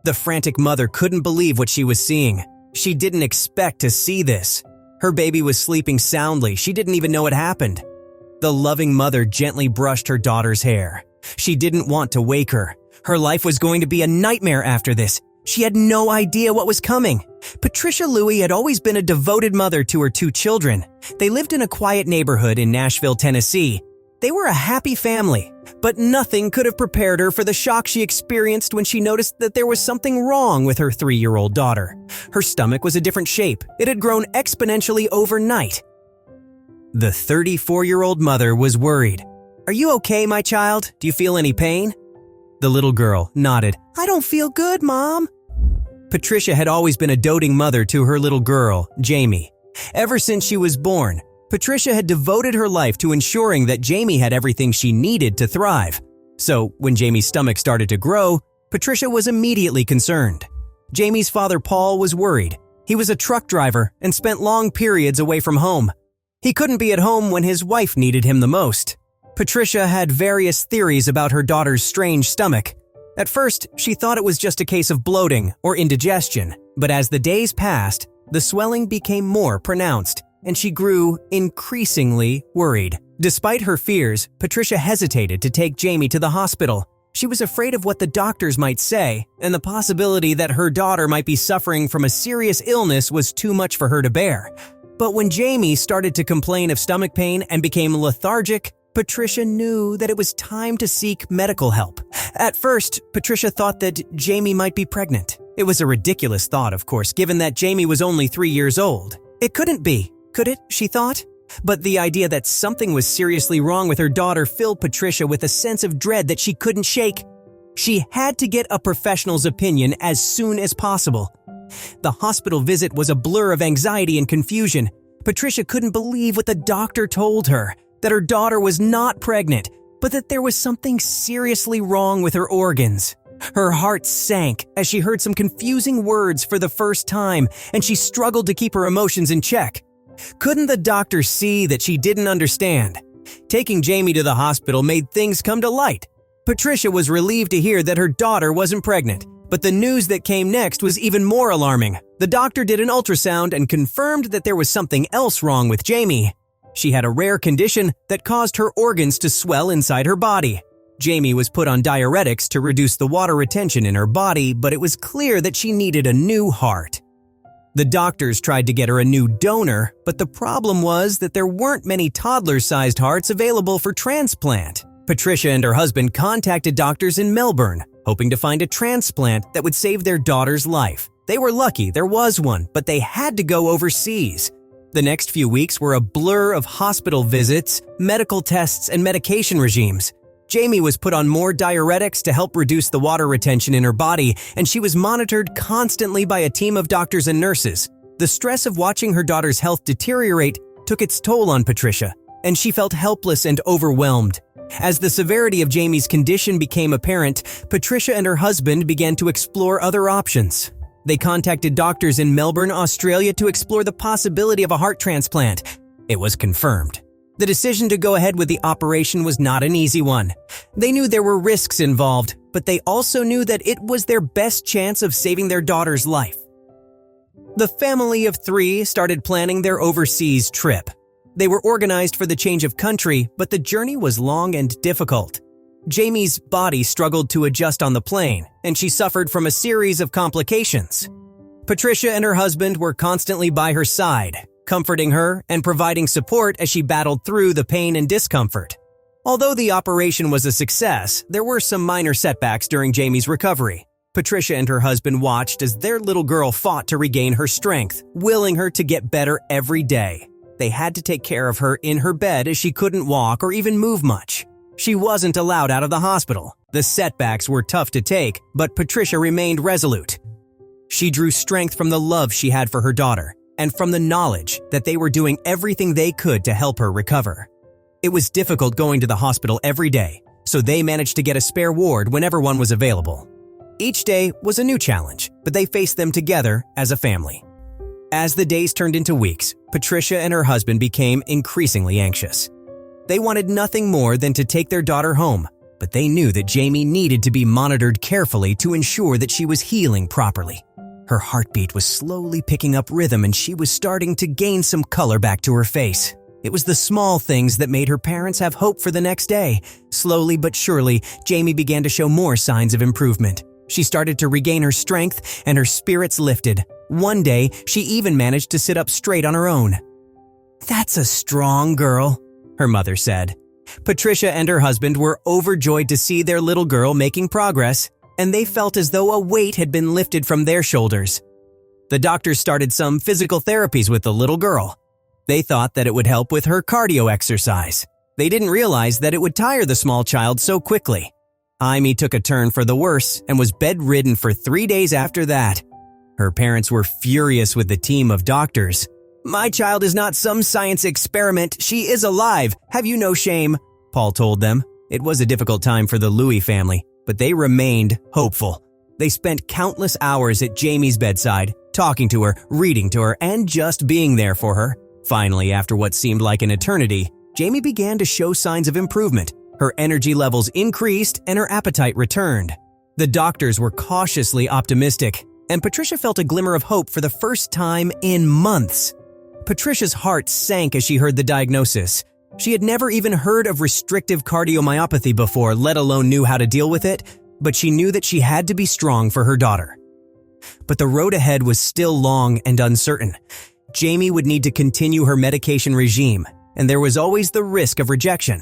The frantic mother couldn't believe what she was seeing. She didn't expect to see this. Her baby was sleeping soundly. She didn't even know it happened. The loving mother gently brushed her daughter's hair. She didn't want to wake her. Her life was going to be a nightmare after this. She had no idea what was coming. Patricia Louie had always been a devoted mother to her 2 children. They lived in a quiet neighborhood in Nashville, Tennessee. They were a happy family, but nothing could have prepared her for the shock she experienced when she noticed that there was something wrong with her 3-year-old daughter. Her stomach was a different shape. It had grown exponentially overnight. The 34-year-old mother was worried. "Are you okay, my child? Do you feel any pain?" The little girl nodded. "I don't feel good, Mom." Patricia had always been a doting mother to her little girl, Jamie. Ever since she was born, Patricia had devoted her life to ensuring that Jamie had everything she needed to thrive. So, when Jamie's stomach started to grow, Patricia was immediately concerned. Jamie's father, Paul, was worried. He was a truck driver and spent long periods away from home. He couldn't be at home when his wife needed him the most. Patricia had various theories about her daughter's strange stomach. At first, she thought it was just a case of bloating or indigestion, but as the days passed, the swelling became more pronounced, and she grew increasingly worried. Despite her fears, Patricia hesitated to take Jamie to the hospital. She was afraid of what the doctors might say, and the possibility that her daughter might be suffering from a serious illness was too much for her to bear. But when Jamie started to complain of stomach pain and became lethargic, Patricia knew that it was time to seek medical help. At first, Patricia thought that Jamie might be pregnant. It was a ridiculous thought, of course, given that Jamie was only 3 years old. It couldn't be, could it, she thought? But the idea that something was seriously wrong with her daughter filled Patricia with a sense of dread that she couldn't shake. She had to get a professional's opinion as soon as possible. The hospital visit was a blur of anxiety and confusion. Patricia couldn't believe what the doctor told her, that her daughter was not pregnant, but that there was something seriously wrong with her organs. Her heart sank as she heard some confusing words for the first time, and she struggled to keep her emotions in check. Couldn't the doctor see that she didn't understand? Taking Jamie to the hospital made things come to light. Patricia was relieved to hear that her daughter wasn't pregnant, but the news that came next was even more alarming. The doctor did an ultrasound and confirmed that there was something else wrong with Jamie. She had a rare condition that caused her organs to swell inside her body. Jamie was put on diuretics to reduce the water retention in her body, but it was clear that she needed a new heart. The doctors tried to get her a new donor, but the problem was that there weren't many toddler-sized hearts available for transplant. Patricia and her husband contacted doctors in Melbourne, hoping to find a transplant that would save their daughter's life. They were lucky there was one, but they had to go overseas. The next few weeks were a blur of hospital visits, medical tests, and medication regimes. Jamie was put on more diuretics to help reduce the water retention in her body, and she was monitored constantly by a team of doctors and nurses. The stress of watching her daughter's health deteriorate took its toll on Patricia, and she felt helpless and overwhelmed. As the severity of Jamie's condition became apparent, Patricia and her husband began to explore other options. They contacted doctors in Melbourne, Australia to explore the possibility of a heart transplant. It was confirmed. The decision to go ahead with the operation was not an easy one. They knew there were risks involved, but they also knew that it was their best chance of saving their daughter's life. The family of 3 started planning their overseas trip. They were organized for the change of country, but the journey was long and difficult. Jamie's body struggled to adjust on the plane, and she suffered from a series of complications. Patricia and her husband were constantly by her side, comforting her and providing support as she battled through the pain and discomfort. Although the operation was a success, there were some minor setbacks during Jamie's recovery. Patricia and her husband watched as their little girl fought to regain her strength, willing her to get better every day. They had to take care of her in her bed as she couldn't walk or even move much. She wasn't allowed out of the hospital. The setbacks were tough to take, but Patricia remained resolute. She drew strength from the love she had for her daughter, and from the knowledge that they were doing everything they could to help her recover. It was difficult going to the hospital every day, so they managed to get a spare ward whenever one was available. Each day was a new challenge, but they faced them together as a family. As the days turned into weeks, Patricia and her husband became increasingly anxious. They wanted nothing more than to take their daughter home, but they knew that Jamie needed to be monitored carefully to ensure that she was healing properly. Her heartbeat was slowly picking up rhythm and she was starting to gain some color back to her face. It was the small things that made her parents have hope for the next day. Slowly but surely, Jamie began to show more signs of improvement. She started to regain her strength and her spirits lifted. One day, she even managed to sit up straight on her own. "That's a strong girl," her mother said. Patricia and her husband were overjoyed to see their little girl making progress, and they felt as though a weight had been lifted from their shoulders. The doctors started some physical therapies with the little girl. They thought that it would help with her cardio exercise. They didn't realize that it would tire the small child so quickly. Amy took a turn for the worse and was bedridden for 3 days after that. Her parents were furious with the team of doctors. "My child is not some science experiment. She is alive. Have you no shame?" Paul told them. It was a difficult time for the Louis family, but they remained hopeful. They spent countless hours at Jamie's bedside, talking to her, reading to her, and just being there for her. Finally, after what seemed like an eternity, Jamie began to show signs of improvement. Her energy levels increased and her appetite returned. The doctors were cautiously optimistic, and Patricia felt a glimmer of hope for the first time in months. Patricia's heart sank as she heard the diagnosis. She had never even heard of restrictive cardiomyopathy before, let alone knew how to deal with it, but she knew that she had to be strong for her daughter. But the road ahead was still long and uncertain. Jamie would need to continue her medication regime, and there was always the risk of rejection.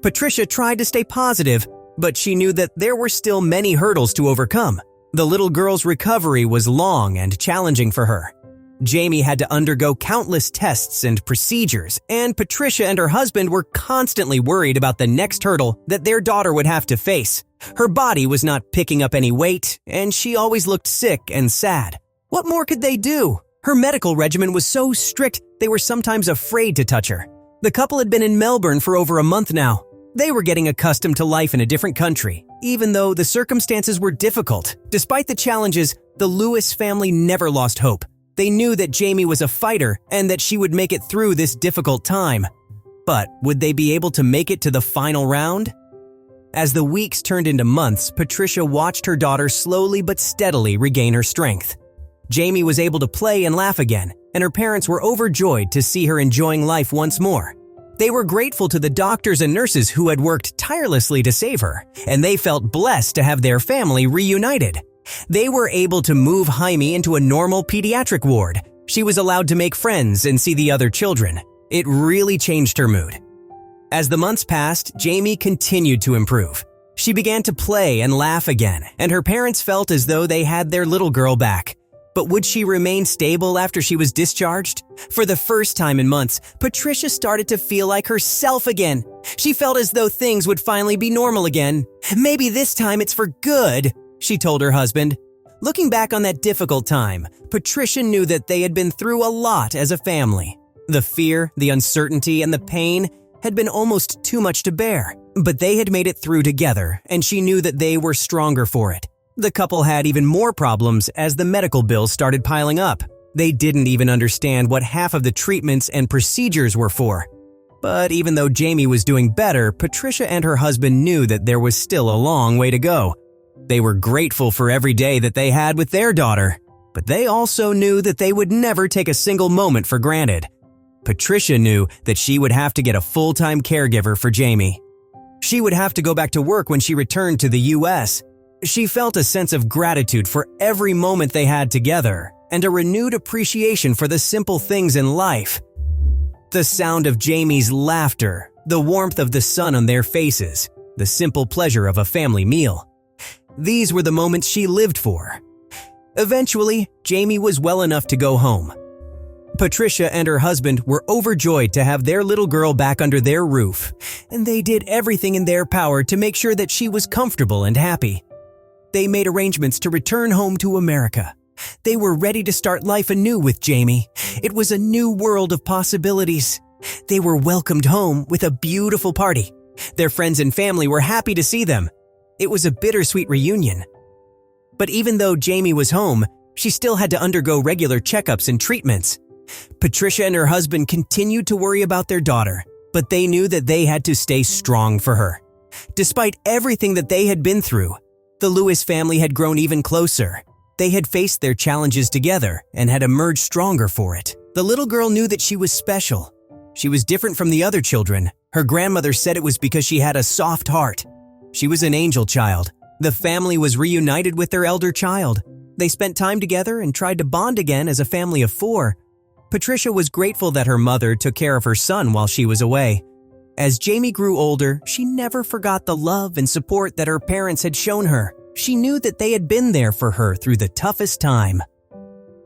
Patricia tried to stay positive, but she knew that there were still many hurdles to overcome. The little girl's recovery was long and challenging for her. Jamie had to undergo countless tests and procedures, and Patricia and her husband were constantly worried about the next hurdle that their daughter would have to face. Her body was not picking up any weight, and she always looked sick and sad. What more could they do? Her medical regimen was so strict they were sometimes afraid to touch her. The couple had been in Melbourne for over a month now. They were getting accustomed to life in a different country, even though the circumstances were difficult. Despite the challenges, the Lewis family never lost hope. They knew that Jamie was a fighter and that she would make it through this difficult time. But would they be able to make it to the final round? As the weeks turned into months, Patricia watched her daughter slowly but steadily regain her strength. Jamie was able to play and laugh again, and her parents were overjoyed to see her enjoying life once more. They were grateful to the doctors and nurses who had worked tirelessly to save her, and they felt blessed to have their family reunited. They were able to move Jaime into a normal pediatric ward. She was allowed to make friends and see the other children. It really changed her mood. As the months passed, Jamie continued to improve. She began to play and laugh again, and her parents felt as though they had their little girl back. But would she remain stable after she was discharged? For the first time in months, Patricia started to feel like herself again. She felt as though things would finally be normal again. "Maybe this time it's for good," she told her husband. Looking back on that difficult time, Patricia knew that they had been through a lot as a family. The fear, the uncertainty, and the pain had been almost too much to bear. But they had made it through together, and she knew that they were stronger for it. The couple had even more problems as the medical bills started piling up. They didn't even understand what half of the treatments and procedures were for. But even though Jamie was doing better, Patricia and her husband knew that there was still a long way to go. They were grateful for every day that they had with their daughter, but they also knew that they would never take a single moment for granted. Patricia knew that she would have to get a full-time caregiver for Jamie. She would have to go back to work when she returned to the U.S. She felt a sense of gratitude for every moment they had together and a renewed appreciation for the simple things in life. The sound of Jamie's laughter, the warmth of the sun on their faces, the simple pleasure of a family meal. These were the moments she lived for. Eventually, Jamie was well enough to go home. Patricia and her husband were overjoyed to have their little girl back under their roof, and they did everything in their power to make sure that she was comfortable and happy. They made arrangements to return home to America. They were ready to start life anew with Jamie. It was a new world of possibilities. They were welcomed home with a beautiful party. Their friends and family were happy to see them. It was a bittersweet reunion. But even though Jamie was home, she still had to undergo regular checkups and treatments. Patricia and her husband continued to worry about their daughter, but they knew that they had to stay strong for her. Despite everything that they had been through, the Lewis family had grown even closer. They had faced their challenges together and had emerged stronger for it. The little girl knew that she was special. She was different from the other children. Her grandmother said it was because she had a soft heart. She was an angel child. The family was reunited with their elder child. They spent time together and tried to bond again as a family of 4. Patricia was grateful that her mother took care of her son while she was away. As Jamie grew older, she never forgot the love and support that her parents had shown her. She knew that they had been there for her through the toughest time.